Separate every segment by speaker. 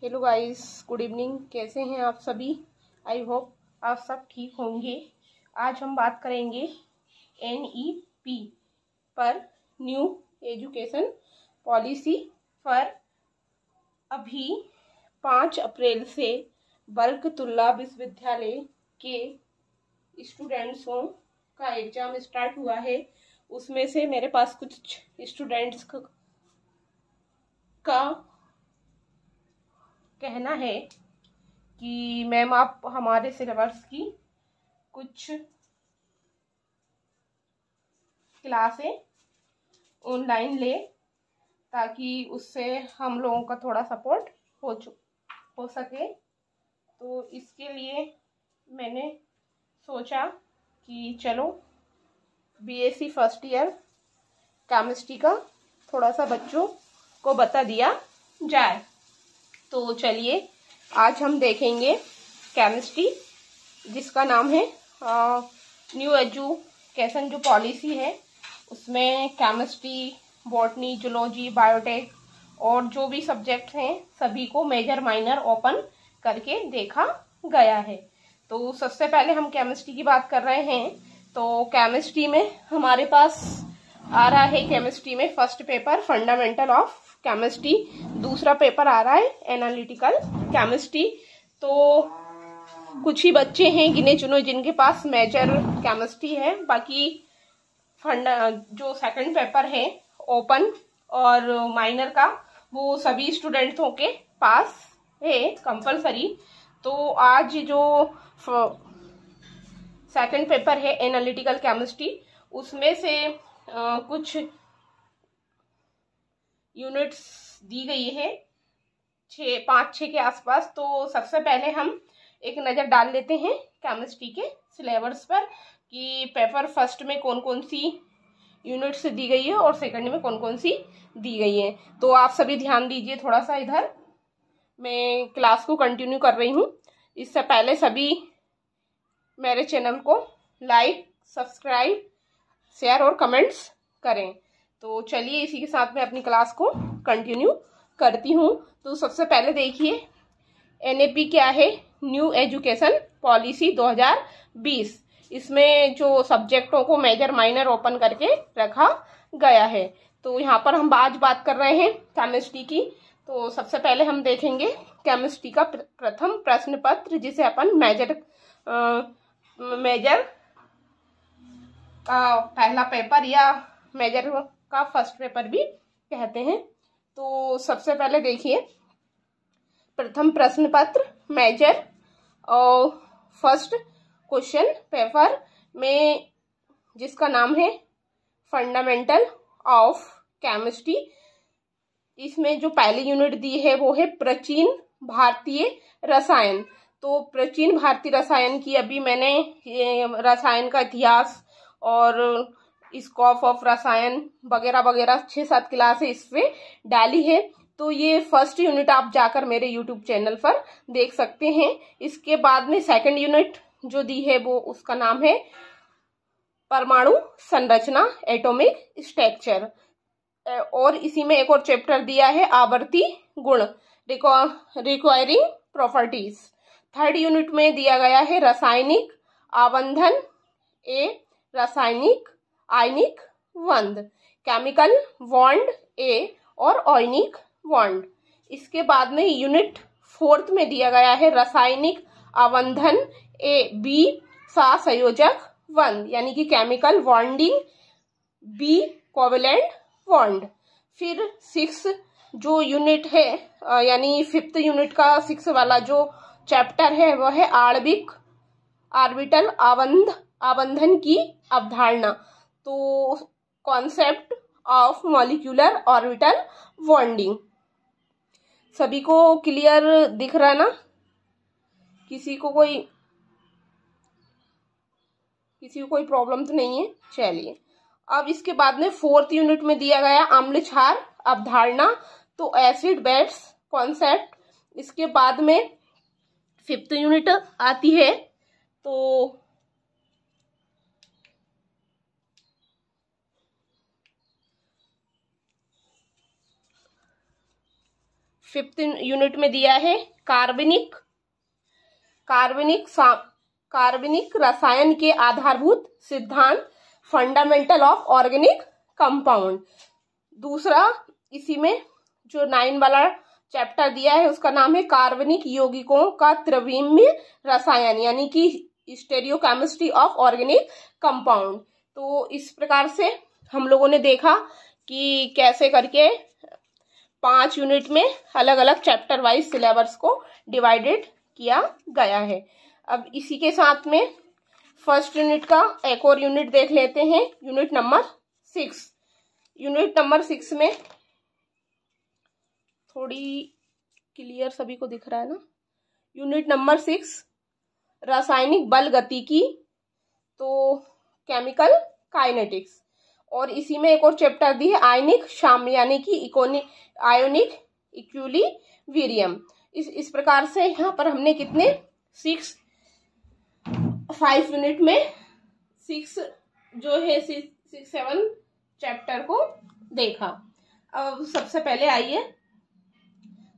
Speaker 1: Hello guys, good evening. कैसे हैं आप सभी? आई होप आप सब ठीक होंगे। आज हम बात करेंगे NEP पर, न्यू एजुकेशन पॉलिसी पर। अभी 5 अप्रैल से बरकतुल्ला विश्वविद्यालय के स्टूडेंट्सों का एग्ज़ाम स्टार्ट हुआ है। उसमें से मेरे पास कुछ स्टूडेंट्स का कहना है कि मैम आप हमारे सिलेबस की कुछ क्लासें ऑनलाइन ले, ताकि उससे हम लोगों का थोड़ा सपोर्ट हो सके। तो इसके लिए मैंने सोचा कि चलो BSc फर्स्ट ईयर केमिस्ट्री का थोड़ा सा बच्चों को बता दिया जाए। तो चलिए आज हम देखेंगे केमिस्ट्री, जिसका नाम है न्यू एजुकेशन जो पॉलिसी है, उसमें केमिस्ट्री, बॉटनी, जूलॉजी, बायोटेक और जो भी सब्जेक्ट हैं सभी को मेजर माइनर ओपन करके देखा गया है। तो सबसे पहले हम केमिस्ट्री की बात कर रहे हैं। तो केमिस्ट्री में हमारे पास आ रहा है, केमिस्ट्री में first paper fundamental of chemistry, दूसरा पेपर आ रहा है एनालिटिकल केमिस्ट्री। तो कुछ ही बच्चे हैं गिने चुने जिनके पास मेजर केमिस्ट्री है, बाकी जो सेकंड पेपर है ओपन और माइनर का, वो सभी स्टूडेंट्सों के पास है कंपलसरी। तो आज जो सेकंड पेपर है एनालिटिकल केमिस्ट्री, उसमें से कुछ यूनिट्स दी गई है 5-6 के आसपास। तो सबसे पहले हम एक नज़र डाल लेते हैं केमिस्ट्री के सिलेबस पर कि पेपर फर्स्ट में कौन कौन सी यूनिट्स दी गई है और सेकंड में कौन कौन सी दी गई है। तो आप सभी ध्यान दीजिए थोड़ा सा, इधर मैं क्लास को कंटिन्यू कर रही हूँ। इससे पहले सभी मेरे चैनल को लाइक, सब्सक्राइब, शेयर और कमेंट्स करें। तो चलिए इसी के साथ मैं अपनी क्लास को कंटिन्यू करती हूँ। तो सबसे पहले देखिए NEP क्या है, न्यू एजुकेशन पॉलिसी 2020। इसमें जो सब्जेक्टों को मेजर माइनर ओपन करके रखा गया है। तो यहाँ पर हम आज बात कर रहे हैं केमिस्ट्री की। तो सबसे पहले हम देखेंगे केमिस्ट्री का प्रथम प्रश्न पत्र, जिसे अपन मेजर का पहला पेपर या मेजर का फर्स्ट पेपर भी कहते हैं। तो सबसे पहले देखिए प्रथम प्रश्न पत्र मेजर और फर्स्ट क्वेश्चन पेपर में, जिसका नाम है फंडामेंटल ऑफ केमिस्ट्री। इसमें जो पहली यूनिट दी है वो है प्राचीन भारतीय रसायन। तो प्राचीन भारतीय रसायन की अभी मैंने रसायन का इतिहास और स्कोप ऑफ रसायन वगैरह वगैरह 6-7 क्लास इस पे डाली है। तो ये फर्स्ट यूनिट आप जाकर मेरे यूट्यूब चैनल पर देख सकते हैं। इसके बाद में सेकंड यूनिट जो दी है वो, उसका नाम है परमाणु संरचना, एटॉमिक स्ट्रक्चर। और इसी में एक और चैप्टर दिया है आवर्ती गुण, रिक्वायरिंग प्रॉपर्टीज। थर्ड यूनिट में दिया गया है रासायनिक आबंधन, रासायनिक आयनिक बंध, केमिकल बॉन्ड और आयनिक बॉन्ड। इसके बाद में यूनिट फोर्थ में दिया गया है रासायनिक आबंधन बी सहसंयोजक बंध, यानी कि chemical bonding B covalent bond. फिर 6 जो यूनिट है, यानी 5th यूनिट का 6 वाला जो चैप्टर है वह है आणविक ऑर्बिटल आबंधन की अवधारणा। तो concept of molecular orbital bonding. सभी को क्लियर दिख रहा है ना? किसी को कोई प्रॉब्लम तो नहीं है? चलिए अब इसके बाद में 4th यूनिट में दिया गया अम्ल क्षार अवधारणा, तो एसिड बेस कॉन्सेप्ट। इसके बाद में 5th यूनिट आती है। तो 5th यूनिट में दिया है कार्बनिक रसायन के आधारभूत सिद्धांत, फंडामेंटल ऑफ ऑर्गेनिक कंपाउंड। दूसरा इसी में जो 9 वाला चैप्टर दिया है उसका नाम है कार्बनिक यौगिकों का त्रिविमीय रसायन, यानी कि स्टेरियोकेमिस्ट्री ऑफ ऑर्गेनिक कंपाउंड। तो इस प्रकार से हम लोगों ने देखा कि कैसे करके 5 यूनिट में अलग अलग चैप्टर वाइज सिलेबस को डिवाइडेड किया गया है। अब इसी के साथ में फर्स्ट यूनिट का एक और यूनिट देख लेते हैं, यूनिट नंबर 6। यूनिट नंबर 6 में थोड़ी क्लियर सभी को दिख रहा है ना। यूनिट नंबर 6 रासायनिक बल गतिकी, तो केमिकल काइनेटिक्स। और इसी में एक और चैप्टर दी है आयनिक साम्य, यानी कि आयोनिक इक्विलिब्रियम। इस प्रकार से यहाँ पर हमने कितने 5 यूनिट में 6 जो है 6-7 चैप्टर को देखा। अब सबसे पहले आइए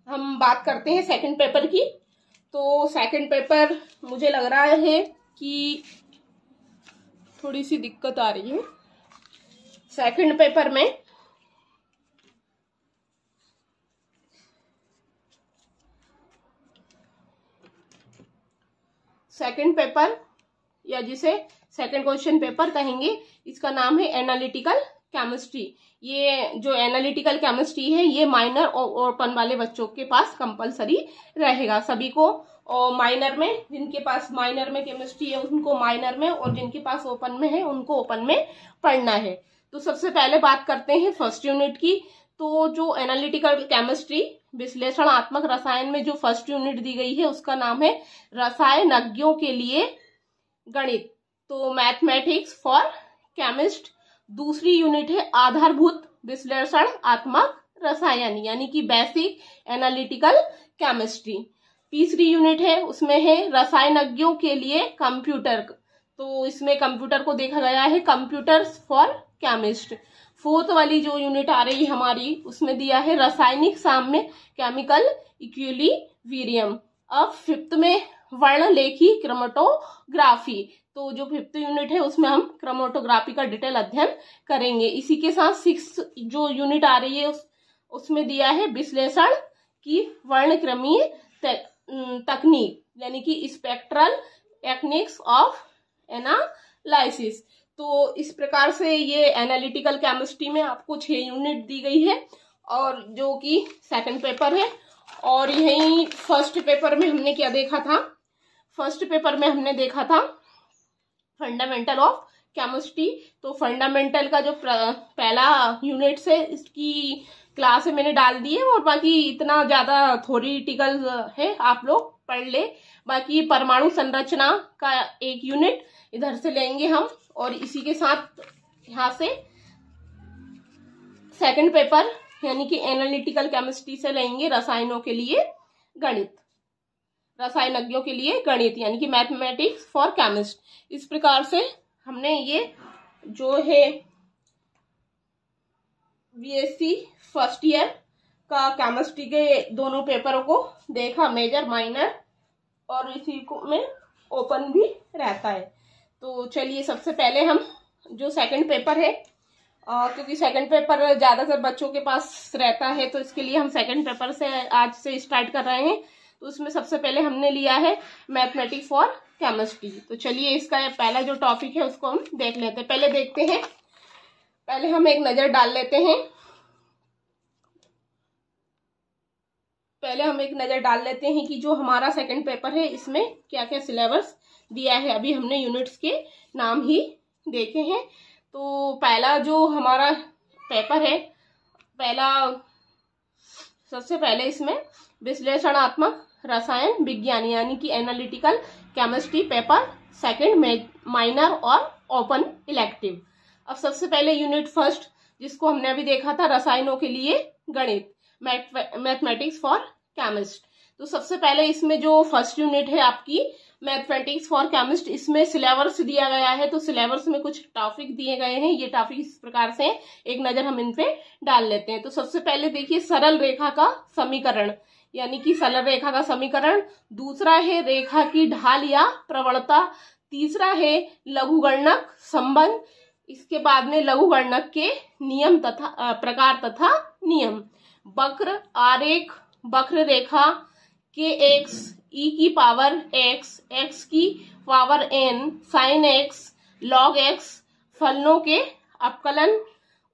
Speaker 1: हम बात करते हैं सेकंड पेपर की। तो सेकंड पेपर मुझे लग रहा है कि थोड़ी सी दिक्कत आ रही है सेकंड पेपर में। सेकंड पेपर या जिसे सेकंड क्वेश्चन पेपर कहेंगे, इसका नाम है एनालिटिकल केमिस्ट्री। ये जो एनालिटिकल केमिस्ट्री है ये माइनर और ओपन वाले बच्चों के पास कंपलसरी रहेगा। सभी को और माइनर में, जिनके पास माइनर में केमिस्ट्री है उनको माइनर में, और जिनके पास ओपन में है उनको ओपन में पढ़ना है। तो सबसे पहले बात करते हैं फर्स्ट यूनिट की। तो जो एनालिटिकल केमिस्ट्री विश्लेषणात्मक रसायन में जो फर्स्ट यूनिट दी गई है उसका नाम है रसायनज्ञों के लिए गणित, तो मैथमेटिक्स फॉर केमिस्ट। दूसरी यूनिट है आधारभूत विश्लेषणात्मक रसायन, यानी कि बेसिक एनालिटिकल केमिस्ट्री। तीसरी यूनिट है उसमें है रसायनज्ञों के लिए कंप्यूटर, तो इसमें कंप्यूटर को देखा गया है कंप्यूटर्स फॉर केमिस्ट। फोर्थ वाली जो यूनिट आ रही है हमारी उसमें दिया है रासायनिक साम्य, केमिकल इक्विलिब्रियम। अब फिफ्थ में वर्णलेखी क्रोमेटोग्राफी, तो जो फिफ्थ यूनिट है उसमें हम क्रोमेटोग्राफी का डिटेल अध्ययन करेंगे। इसी के साथ सिक्स जो यूनिट आ रही है उसमें दिया है विश्लेषण की वर्णक्रमीय तकनीक, यानी कि स्पेक्ट्रल टेक्निक्स ऑफ एनालिसिस। तो इस प्रकार से ये एनालिटिकल केमिस्ट्री में आपको 6 यूनिट दी गई है, और जो कि सेकंड पेपर है। और यही फर्स्ट पेपर में हमने क्या देखा था, फर्स्ट पेपर में हमने देखा था फंडामेंटल ऑफ केमिस्ट्री। तो फंडामेंटल का जो पहला यूनिट है इसकी क्लास मैंने डाल दी है, और बाकी इतना ज्यादा थ्योरेटिकल है, आप लोग पढ़ ले। बाकी परमाणु संरचना का एक यूनिट इधर से लेंगे हम, और इसी के साथ यहाँ से सेकंड पेपर यानी कि एनालिटिकल केमिस्ट्री से लेंगे रसायनों के लिए गणित, रसायनज्ञों के लिए गणित, यानी कि मैथमेटिक्स फॉर केमिस्ट। इस प्रकार से हमने ये जो है बीएससी फर्स्ट ईयर का केमिस्ट्री के दोनों पेपरों को देखा, मेजर माइनर, और इसी को में ओपन भी रहता है। तो चलिए सबसे पहले हम जो सेकंड पेपर है, क्योंकि सेकंड पेपर ज्यादातर बच्चों के पास रहता है, तो इसके लिए हम सेकंड पेपर से आज से स्टार्ट कर रहे हैं। तो उसमें सबसे पहले हमने लिया है मैथमेटिक्स फॉर केमिस्ट्री। तो चलिए इसका पहला जो टॉपिक है उसको हम देख लेते हैं। पहले देखते हैं, पहले हम एक नजर डाल लेते हैं, पहले हम एक नजर डाल लेते हैं कि जो हमारा सेकंड पेपर है इसमें क्या क्या सिलेबस दिया है। अभी हमने यूनिट्स के नाम ही देखे हैं। तो पहला जो हमारा पेपर है, पहला सबसे पहले इसमें विश्लेषणात्मक रसायन विज्ञान यानी कि analytical chemistry paper second minor और ओपन इलेक्टिव। अब सबसे पहले यूनिट फर्स्ट जिसको हमने अभी देखा था रसायनों के लिए गणित, मैथमेटिक्स फॉर केमिस्ट। तो सबसे पहले इसमें जो फर्स्ट यूनिट है आपकी मैथमेटिक्स फॉर केमिस्ट, इसमें सिलेबस दिया गया है। तो सिलेबस में कुछ टॉपिक दिए गए हैं, ये टॉपिक इस प्रकार से एक नजर हम इन पे डाल लेते हैं। तो सबसे पहले देखिए सरल रेखा का समीकरण, यानी कि सरल रेखा का समीकरण। दूसरा है रेखा की ढाल या प्रवणता। तीसरा है लघुगणक संबंध। इसके बाद में लघुगणक के नियम तथा प्रकार तथा नियम। वक्र आरेख, वक्र रेखा के एक्स ई की पावर एक्स, एक्स की power N, sine X, log X, फलनों के अपकलन,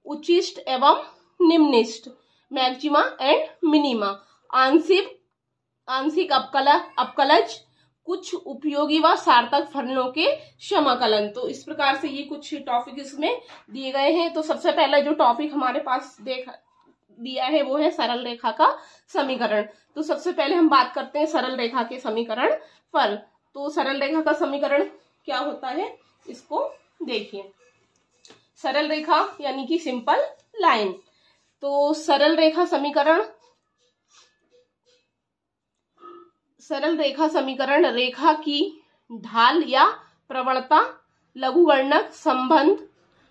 Speaker 1: उच्चिष्ट एवं निम्निष्ट, मैक्सिमा एंड मिनिमा, आंशिक अपकलज, कुछ उपयोगी व सार्थक फलनों के समाकलन। तो इस प्रकार से ये कुछ टॉपिक इसमें दिए गए हैं। तो सबसे पहला जो टॉपिक हमारे पास दिया है वो है सरल रेखा का समीकरण। तो सबसे पहले हम बात करते हैं सरल रेखा के समीकरण पर। तो सरल रेखा का समीकरण क्या होता है इसको देखिए। सरल रेखा यानी कि सिंपल लाइन। तो सरल रेखा समीकरण रेखा की ढाल या प्रवणता, लघुगणक संबंध,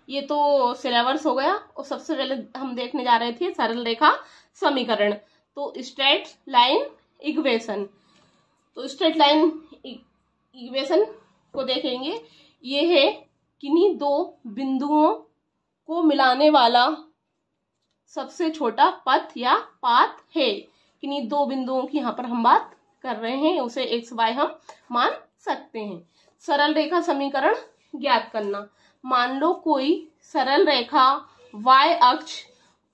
Speaker 1: ये तो सिलेबस हो गया। और सबसे पहले हम देखने जा रहे थे सरल रेखा समीकरण। तो स्ट्रेट लाइन इक्वेशन। तो स्ट्रेट लाइन इक्वेशन को देखेंगे। ये है किन्हीं दो बिंदुओं को मिलाने वाला सबसे छोटा पथ या पाथ है। किन्हीं दो बिंदुओं की यहाँ पर हम बात कर रहे हैं, उसे एक्स वाई हम मान सकते हैं। सरल रेखा समीकरण ज्ञात करना। मान लो कोई सरल रेखा y अक्ष,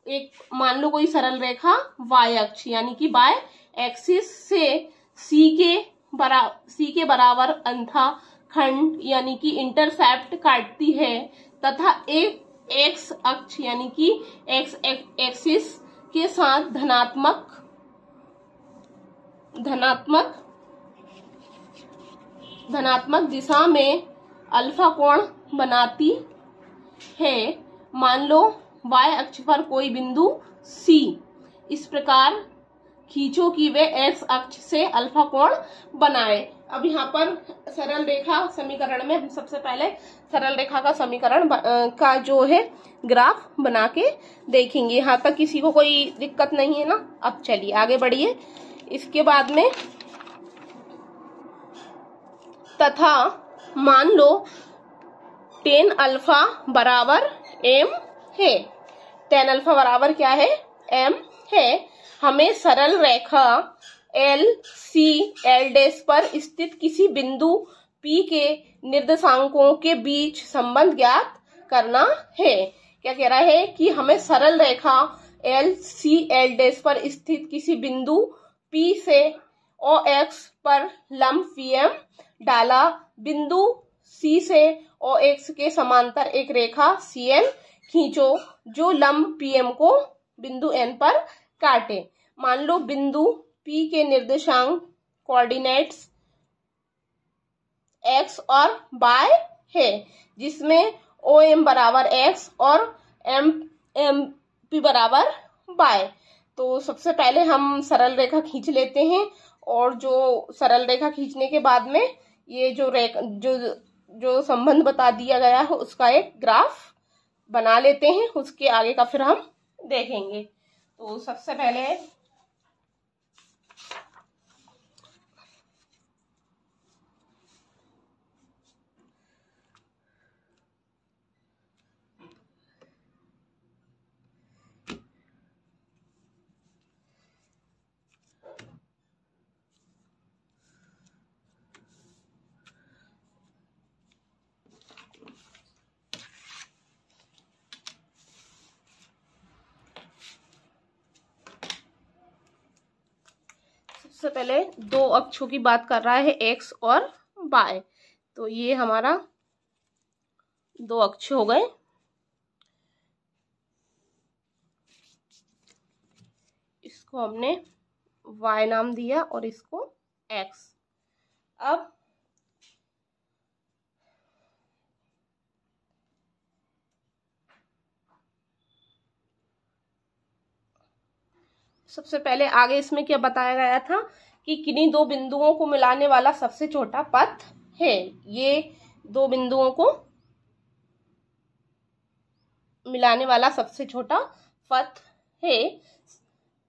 Speaker 1: कोई सरल रेखा y अक्ष यानी कि y एक्सिस से c के बराबर अंथा खंड यानी कि इंटरसेप्ट काटती है तथा एक x अक्ष यानी कि x एक्सिस के साथ धनात्मक दिशा में अल्फा कोण बनाती है। मान लो y अक्ष पर कोई बिंदु C। इस प्रकार खींचो कि वे x अक्ष से अल्फा कोण बनाए। अब यहाँ पर सरल रेखा समीकरण में हम सबसे पहले सरल रेखा का समीकरण का जो है ग्राफ बना के देखेंगे। यहाँ तक किसी को कोई दिक्कत नहीं है ना। अब चलिए आगे बढ़िए। इसके बाद में तथा मान लो tan अल्फा बराबर m है। tan अल्फा बराबर क्या है? m है। हमें सरल रेखा L C L डैश पर स्थित किसी बिंदु P के निर्देशांकों के बीच संबंध ज्ञात करना है। क्या कह रहा है कि हमें सरल रेखा L C L डैश पर स्थित किसी बिंदु P से OX पर लंब PM डाला। बिंदु C से OX के समांतर एक रेखा CN खींचो जो लंब PM को बिंदु N पर काटे। मान लो बिंदु P के निर्देशांक कोऑर्डिनेट्स x और y है, जिसमें OM बराबर x और MP बराबर y। तो सबसे पहले हम सरल रेखा खींच लेते हैं और जो सरल रेखा खींचने के बाद में ये जो संबंध बता दिया गया है उसका एक ग्राफ बना लेते हैं। उसके आगे का फिर हम देखेंगे। तो सबसे पहले सबसे पहले दो अक्षों की बात कर रहा है x और y। तो ये हमारा दो अक्ष हो गए। इसको हमने y नाम दिया और इसको x। अब सबसे पहले आगे इसमें क्या बताया गया था कि किन्हीं दो बिंदुओं को मिलाने वाला सबसे छोटा पथ है। ये दो बिंदुओं को मिलाने वाला सबसे छोटा पथ है।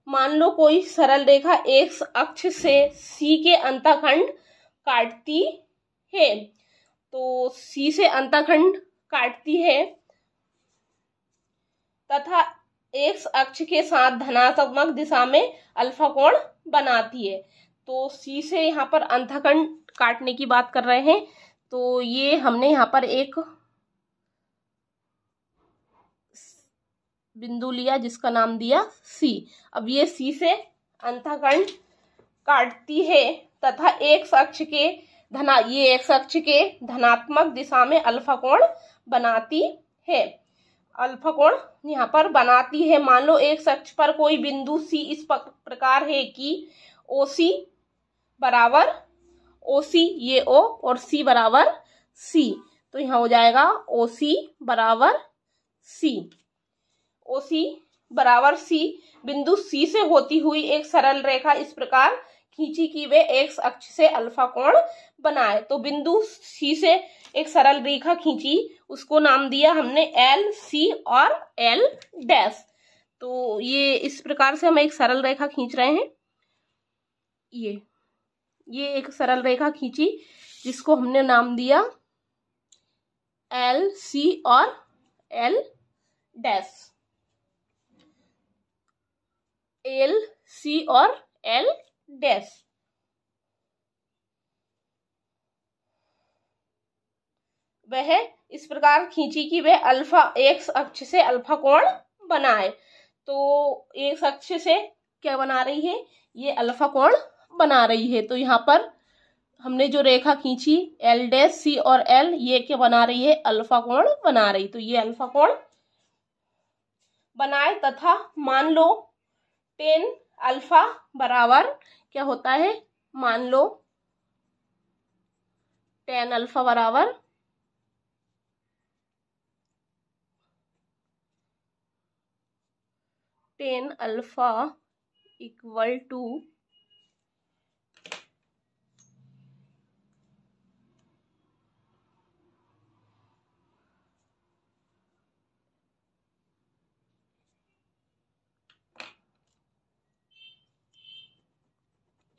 Speaker 1: मान लो कोई सरल रेखा एक्स अक्ष से सी के अंतःखंड काटती है, तो सी से अंतःखंड काटती है तथा एक्स अक्ष के साथ धनात्मक दिशा में अल्फा कोण बनाती है। तो सी से यहाँ पर अंतःखंड काटने की बात कर रहे हैं, तो ये हमने यहाँ पर एक बिंदु लिया जिसका नाम दिया सी। अब ये सी से अंतःखंड काटती है तथा एक्स अक्ष के धनात्मक दिशा में अल्फा कोण बनाती है। अल्फा कोण यहाँ पर बनाती है। मान लो एक्स अक्ष पर कोई बिंदु सी इस प्रकार है कि ओसी बराबर ओसी, ये ओ और सी बराबर सी, तो यहाँ हो जाएगा ओसी बराबर सी। ओसी बराबर सी बिंदु सी से होती हुई एक सरल रेखा इस प्रकार खींची कि वे एक्स अक्ष से अल्फा कोण बनाए। तो बिंदु सी से एक सरल रेखा खींची, उसको नाम दिया हमने एल, सी और एल डैश। तो ये इस प्रकार से हम एक सरल रेखा खींच रहे हैं। ये एक सरल रेखा खींची जिसको हमने नाम दिया एल, सी और एल डैश। एल, सी और एल डैश। वह इस प्रकार खींची कि वह अल्फा एक्स अक्ष से अल्फा कोण बनाए। तो एक्स अक्ष से क्या बना रही है, ये अल्फा कोण बना रही है। तो यहाँ पर हमने जो रेखा खींची एल डैश, सी और एल, ये क्या बना रही है, अल्फा कोण बना रही। तो ये अल्फा कोण बनाए तथा मान लो टेन अल्फा बराबर क्या होता है, मान लो टेन अल्फा बराबर tan alpha equal to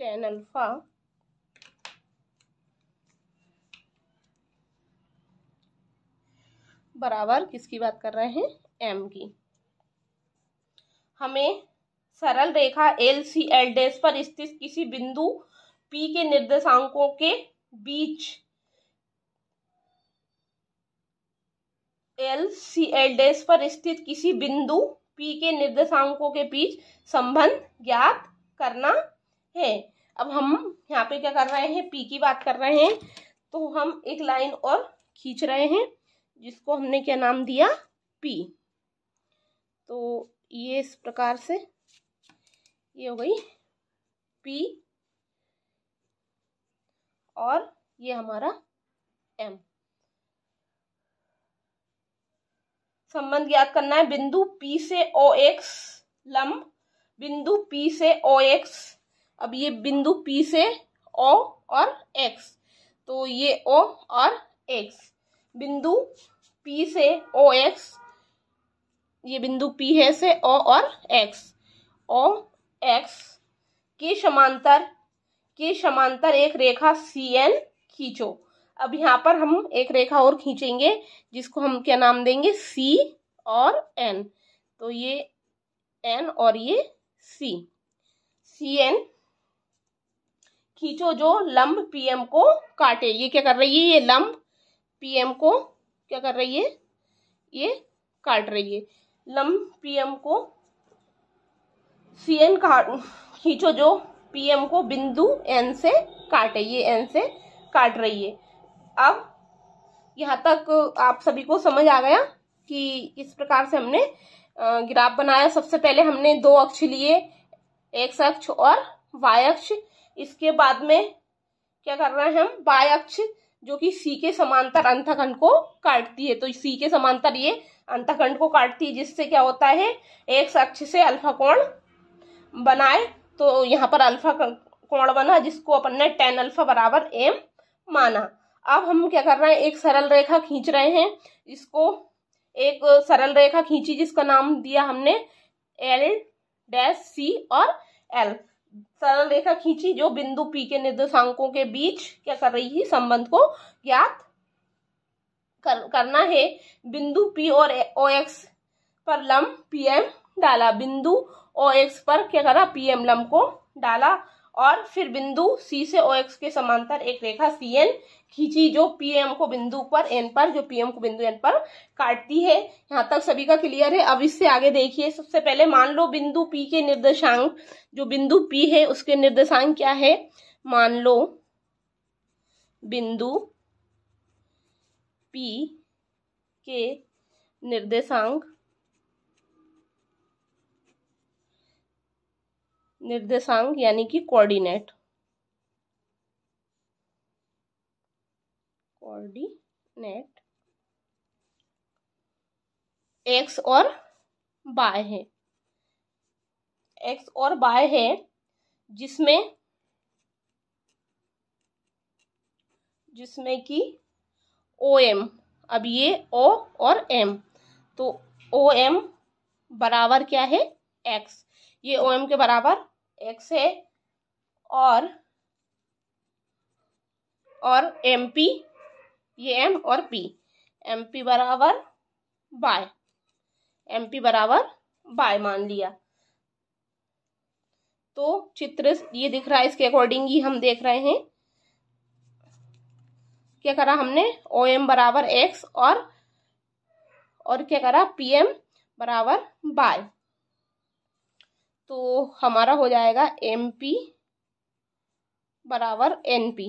Speaker 1: tan alpha बराबर किसकी बात कर रहे हैं, एम की। हमें सरल रेखा एल, सी, एल डैश पर स्थित किसी बिंदु पी के निर्देशांकों के बीच एल, सी, एल डैश पर स्थित किसी बिंदु पी के निर्देशांकों के बीच संबंध ज्ञात करना है। अब हम यहाँ पे क्या कर रहे हैं, पी की बात कर रहे हैं, तो हम एक लाइन और खींच रहे हैं जिसको हमने क्या नाम दिया, पी। तो ये इस प्रकार से ये हो गई पी और ये हमारा एम। संबंध ज्ञात करना है बिंदु P से OX लंब बिंदु P से OX। अब ये बिंदु P से O और X, तो ये O और X बिंदु P से OX, ये बिंदु P है से O और X। OX के समांतर एक रेखा CN खींचो। अब यहाँ पर हम एक रेखा और खींचेंगे जिसको हम क्या नाम देंगे, C और N। तो ये N और ये C। CN खींचो जो लंब PM को काटे। ये क्या कर रही है, ये लंब PM को क्या कर रही है, ये काट रही है। लंब PM को CN खींचो जो PM को बिंदु N से काटे। ये N से काट रही है। अब यहाँ तक आप सभी को समझ आ गया कि इस प्रकार से हमने ग्राफ बनाया। सबसे पहले हमने दो अक्ष लिए, एक्स अक्ष और वाई अक्ष। इसके बाद में क्या कर रहे हैं हम, वाई अक्ष जो कि सी के समांतर अंतःखंड को काटती है। तो सी के समांतर ये अंतःखंड को काटती है, जिससे क्या होता है, एक्स अक्ष से अल्फा कोण बनाए। तो यहाँ पर अल्फा कोण बना जिसको अपन ने टेन अल्फा बराबर एम माना। अब हम क्या कर रहे हैं, एक सरल रेखा खींच रहे हैं। इसको एक सरल रेखा खींची जिसका नाम दिया हमने एल डैश सी और एल। सरल रेखा खींची जो बिंदु पी के निर्देशांकों के बीच क्या कर रही है, संबंध को ज्ञात करना है। बिंदु पी और ओ एक्स पर लंब पीएम डाला, बिंदु ओ एक्स पर क्या करा, पीएम लंब को डाला, और फिर बिंदु सी से ओ एक्स के समांतर एक रेखा सी एन खींची जो पीएम को बिंदु पर एन पर, जो पीएम को बिंदु एन पर काटती है। यहाँ तक सभी का क्लियर है। अब इससे आगे देखिए, सबसे पहले मान लो बिंदु पी के निर्देशांक, जो बिंदु पी है उसके निर्देशांक क्या है, मान लो बिंदु पी के निर्देशांक यानी कि कोऑर्डिनेट एक्स और वाई है, एक्स और वाई है, जिसमें कि ओ एम, अब ये ओ और एम, तो ओ एम बराबर क्या है, एक्स, ये ओ एम के बराबर एक्स है, और एम पी, ये एम और पी, एम पी बराबर बाय, एम पी बराबर बाय मान लिया। तो चित्र ये दिख रहा है, इसके अकॉर्डिंग ही हम देख रहे हैं। क्या करा हमने, ओ एम बराबर एक्स और क्या करा, पी एम बराबर बाय, तो हमारा हो जाएगा एम पी बराबर एन पी,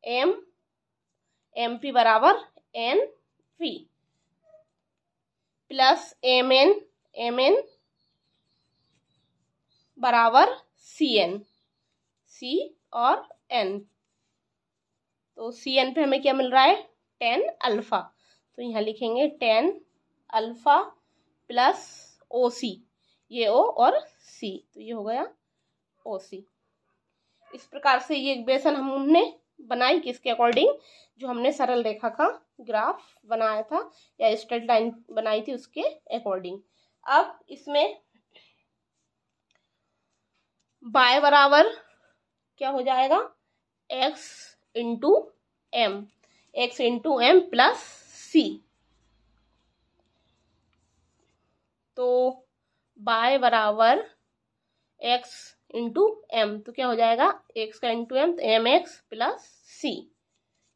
Speaker 1: एम पी बराबर N P plus M N बराबर सी एन, सी और एन, तो सी एन पे हमें क्या मिल रहा है, 10 अल्फा, तो यहाँ लिखेंगे 10 अल्फा प्लस ओ सी, ये ओ और सी, तो ये हो गया ओ सी। इस प्रकार से ये इक्वेशन हमने बनाई किसके अकॉर्डिंग, जो हमने सरल रेखा का ग्राफ बनाया था या स्ट्रेट लाइन बनाई थी उसके अकॉर्डिंग। अब इसमें बाय बराबर क्या हो जाएगा, x into m, x into m plus c, तो बाय बराबर एक्स इंटू एम, तो क्या हो जाएगा, एक्स का इंटू एम, तो एम एक्स प्लस सी,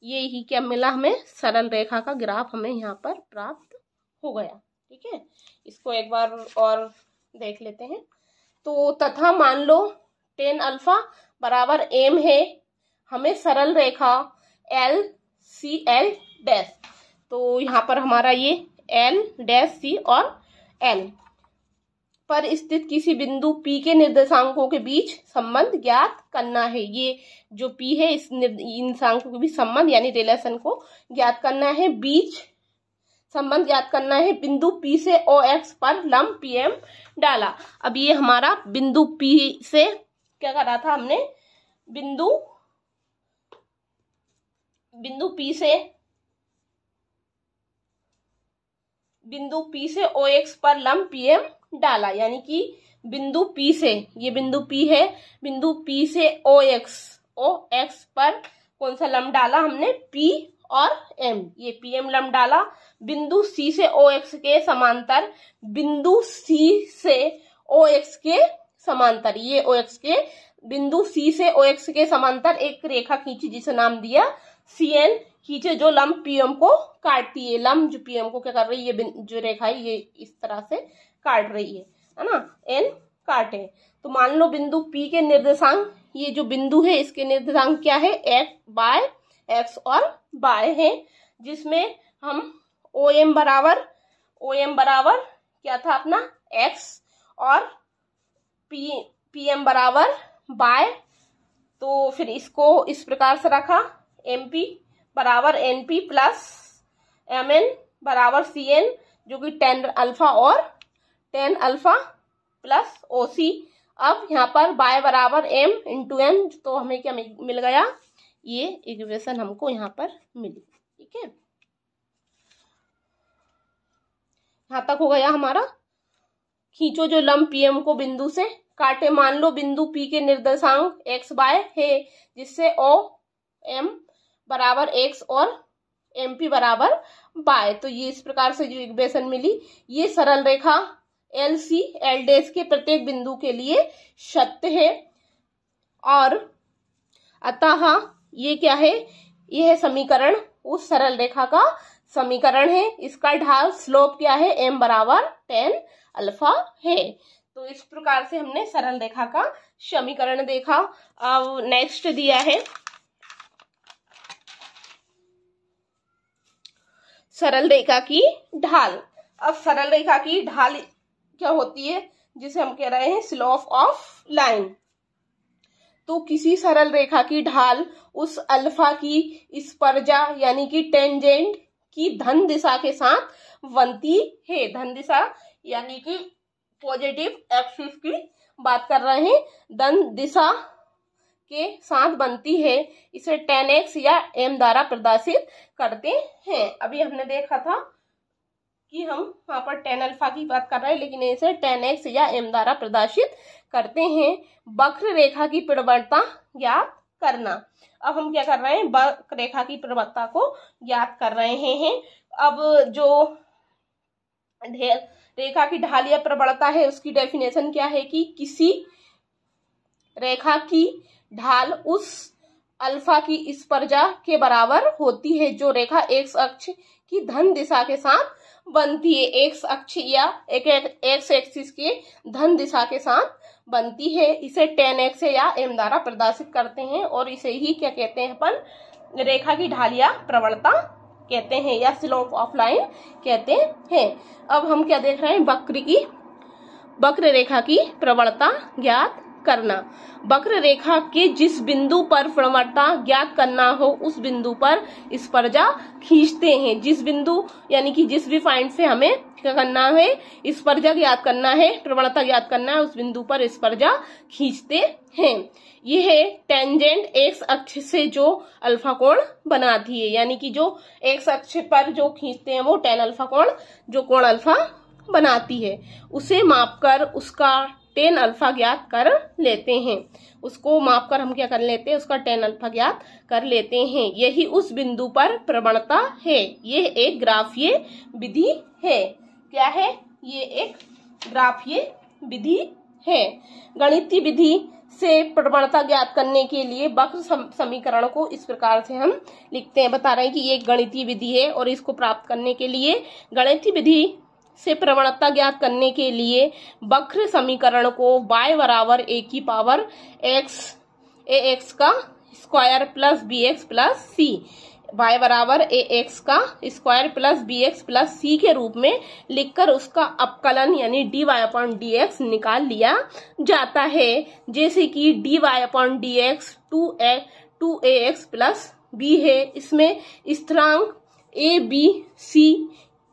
Speaker 1: ये ही क्या मिला हमें, सरल रेखा का ग्राफ हमें यहाँ पर प्राप्त हो गया। ठीक है, इसको एक बार और देख लेते हैं। तो तथा मान लो 10 अल्फा बराबर एम है, हमें सरल रेखा एल सी एल डैश, तो यहाँ पर हमारा ये एल डैश सी और एल पर स्थित किसी बिंदु P के निर्देशांकों के बीच संबंध ज्ञात करना है। ये जो P है इस निर्देशांकों के बीच संबंध यानी रिलेशन को ज्ञात करना है, बीच संबंध ज्ञात करना है। बिंदु P से OX पर लंब PM डाला। अब ये हमारा बिंदु P से क्या करा था हमने, बिंदु P से OX पर लंब PM डाला, यानी कि बिंदु P से, ये बिंदु P है, बिंदु P से OX पर कौन सा लंब डाला हमने, P और M, ये PM लंब डाला। बिंदु C से OX के समांतर, बिंदु C से OX के समांतर, ये OX के बिंदु C से OX के समांतर एक रेखा खींची जिसे नाम दिया CN खींचे, जो लंब PM को काटती है। लंब जो PM को क्या कर रही है, जो रेखा है ये इस तरह से काट रही है ना, N काटे। तो मान लो बिंदु P के निर्देशांक, ये जो बिंदु है इसके निर्देशांक क्या है, x और y है, जिसमें हम OM बराबर क्या था अपना x और PM बराबर y, तो फिर इसको इस प्रकार से रखा, MP बराबर NP प्लस MN बराबर CN, जो कि 10 अल्फा और 10 अल्फा प्लस OC। अब यहाँ पर y बराबर M इंटू N, तो हमें क्या मिल गया, ये इक्वेशन हमको यहाँ पर मिली। ठीक है, यहाँ तक हो गया हमारा खींचो जो लंब PM को बिंदु से काटे। मान लो बिंदु P के निर्देशांक x y है, जिससे OM बराबर x और MP बराबर y। तो ये इस प्रकार से जो इक्वेशन मिली, ये सरल रेखा LC L' के प्रत्येक बिंदु के लिए सत्य है। और अतः ये क्या है, यह समीकरण उस सरल रेखा का समीकरण है। इसका ढाल स्लोप क्या है, m बराबर tan अल्फा है। तो इस प्रकार से हमने सरल रेखा का समीकरण देखा। अब नेक्स्ट दिया है सरल रेखा की ढाल। अब सरल रेखा की ढाल क्या होती है, जिसे हम कह रहे हैं स्लोप ऑफ लाइन। तो किसी सरल रेखा की ढाल उस अल्फा की स्पर्जा यानी कि टेंजेंट की धन दिशा के साथ बनती है। धन दिशा यानी कि पॉजिटिव एक्सिस की बात कर रहे हैं, धन दिशा के साथ बनती है। इसे tan x या m द्वारा प्रदर्शित करते हैं। अभी हमने देखा था कि हम वहां पर tan अल्फा की बात कर रहे हैं, लेकिन इसे tan x या m द्वारा प्रदर्शित करते हैं। वक्र रेखा की प्रवणता ज्ञात करना। अब हम क्या कर रहे हैं, वक्र रेखा की प्रवणता को ज्ञात कर रहे हैं। अब जो रेखा की ढाल या प्रवणता है, उसकी डेफिनेशन क्या है कि किसी रेखा की ढाल उस अल्फा की स्पर्जा के बराबर होती है जो रेखा एक्स अक्ष की धन दिशा के साथ बनती है। एक्स अक्ष या एक्स एक्सिस के धन दिशा के साथ बनती है। इसे tan x या m द्वारा प्रदर्शित करते हैं और इसे ही क्या कहते हैं अपन, रेखा की ढाल या प्रवणता कहते हैं या स्लोप ऑफ लाइन कहते हैं। अब हम क्या देख रहे हैं, वक्र रेखा की प्रवणता ज्ञात करना। वक्र रेखा के जिस बिंदु पर प्रवणता ज्ञात करना हो, उस बिंदु पर स्पर्जा खींचते हैं। जिस बिंदु यानी कि जिस भी पॉइंट से हमें क्या करना है, स्पर्जा ज्ञात करना है, प्रवणता ज्ञात करना है, उस बिंदु पर स्पर्जा खींचते हैं। यह टेंजेंट एक्स अक्ष से जो अल्फा कोण बनाती है, यानी कि जो एक्स अक्ष पर जो खींचते हैं वो tan अल्फा कोण, जो कोण अल्फा बनाती है, उसे मापकर उसका tan अल्फा ज्ञात कर लेते हैं। उसको मापकर हम क्या कर लेते हैं, उसका tan अल्फा ज्ञात कर लेते हैं। यही उस बिंदु पर प्रवणता है। यह एक ग्राफीय विधि है। क्या है, ये एक ग्राफीय विधि है। गणितीय विधि से प्रवणता ज्ञात करने के लिए वक्र समीकरण को इस प्रकार से हम लिखते हैं। बता रहे हैं कि ये एक गणितीय विधि है और इसको प्राप्त करने के लिए, गणितीय विधि से प्रवणता ज्ञात करने के लिए वक्र समीकरण को y बराबर a की पावर ax का square plus bx plus c, y बराबर ax का square plus bx plus c के रूप में लिखकर उसका अपकलन यानी dy/dx निकाल लिया जाता है। जैसे कि dy/dx 2ax प्लस b है। इसमें स्थिरांक a b c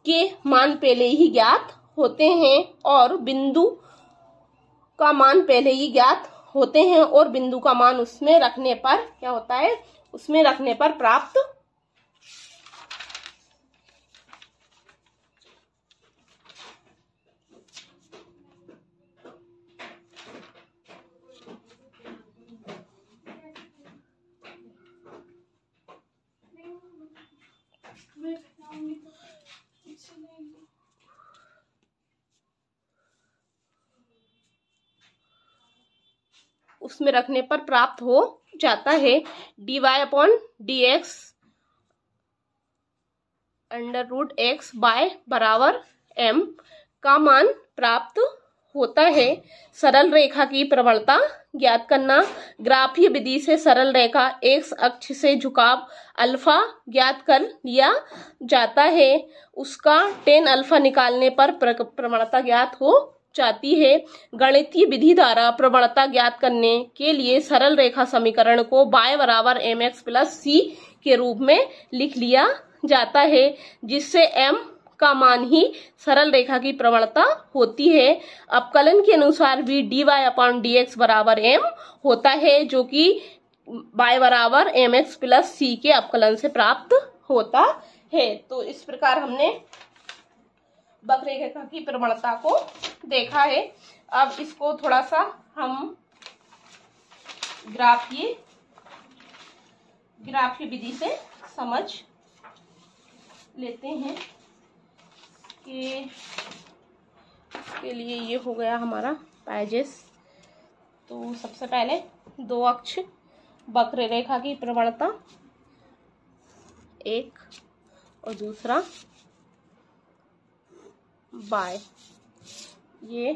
Speaker 1: के मान पहले ही ज्ञात होते हैं और बिंदु का मान पहले ही ज्ञात होते हैं और बिंदु का मान उसमें रखने पर क्या होता है, उसमें रखने पर प्राप्त उसमें रखने पर प्राप्त हो जाता है। dy/dx √x y बराबर m का मान प्राप्त होता है। सरल रेखा की प्रवणता ज्ञात करना। ग्राफीय विधि से सरल रेखा एक्स अक्ष से झुकाव अल्फा ज्ञात कर लिया जाता है। उसका tan अल्फा निकालने पर प्रवणता ज्ञात हो जाती है। गणितीय विधि द्वारा प्रवणता ज्ञात करने के लिए सरल रेखा समीकरण को y बराबर mx प्लस c के रूप में लिख लिया जाता है, जिससे m का मान ही सरल रेखा की प्रवणता होती है। अपकलन के अनुसार भी dy/dx बराबर m होता है, जो कि y बराबर mx प्लस c के अपकलन से प्राप्त होता है। तो इस प्रकार हमने वक्ररेखा की प्रवणता को देखा है। अब इसको थोड़ा सा हम ग्राफ की विधि से समझ लेते हैं कि इसके लिए ये हो गया हमारा पैजेस। तो सबसे पहले दो अक्ष वक्ररेखा की प्रवणता, एक और दूसरा y, ये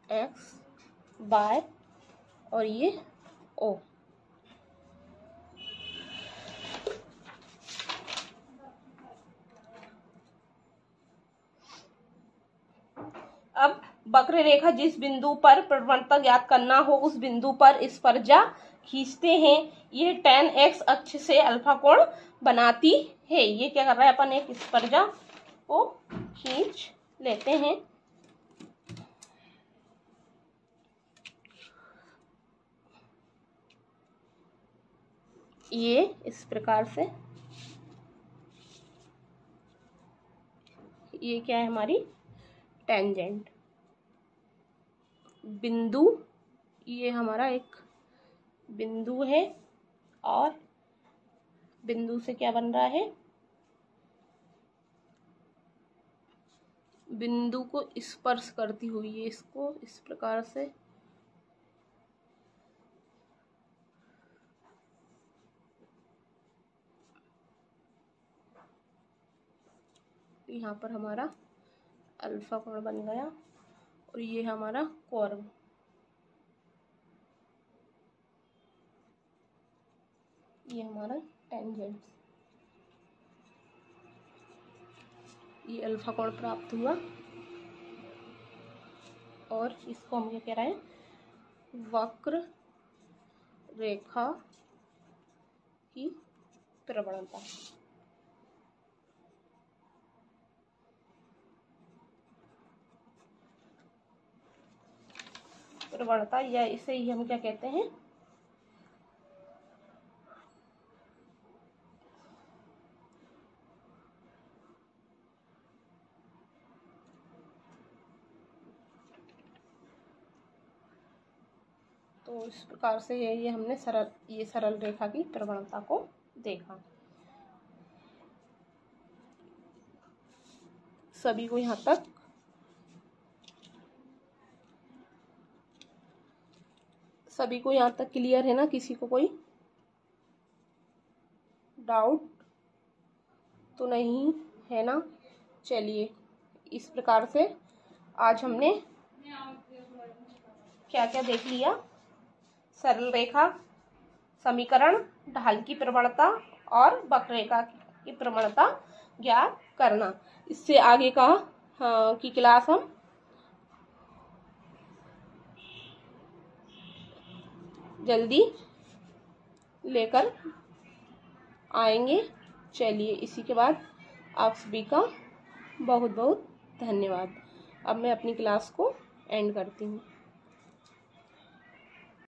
Speaker 1: x y और ये o। अब वक्ररेखा जिस बिंदु पर प्रवणता ज्ञात करना हो उस बिंदु पर स्पर्शा खींचते हैं। ये tan x अक्ष से अल्फा कोण बनाती है। ये क्या कर रहा है, अपन एक स्पर्शा को खींच लेते हैं। ये इस प्रकार से, ये क्या है हमारी टेंजेंट बिंदु, ये हमारा एक बिंदु है और बिंदु से क्या बन रहा है, बिंदु को स्पर्श करती हुई है। इसको इस प्रकार से यहाँ पर हमारा अल्फा कोण बन गया और ये हमारा कोण, ये हमारा टेंजेंट, ये अल्फा कोण प्राप्त हुआ। और इसको हम क्या कह रहे हैं, वक्र रेखा की प्रवणता। प्रवणता या इसे ही हम क्या कहते हैं, तो इस प्रकार से ये हमने सरल रेखा की प्रवणता को देखा। सभी को यहाँ तक क्लियर है ना? किसी को कोई डाउट तो नहीं है ना? चलिए, इस प्रकार से आज हमने क्या क्या देख लिया, सरल रेखा समीकरण, ढाल की प्रवणता और वक्ररेखा की प्रवणता ज्ञात करना। इससे आगे का की क्लास हम जल्दी लेकर आएंगे। चलिए, इसी के बाद आप सभी का बहुत बहुत धन्यवाद। अब मैं अपनी क्लास को एंड करती हूँ।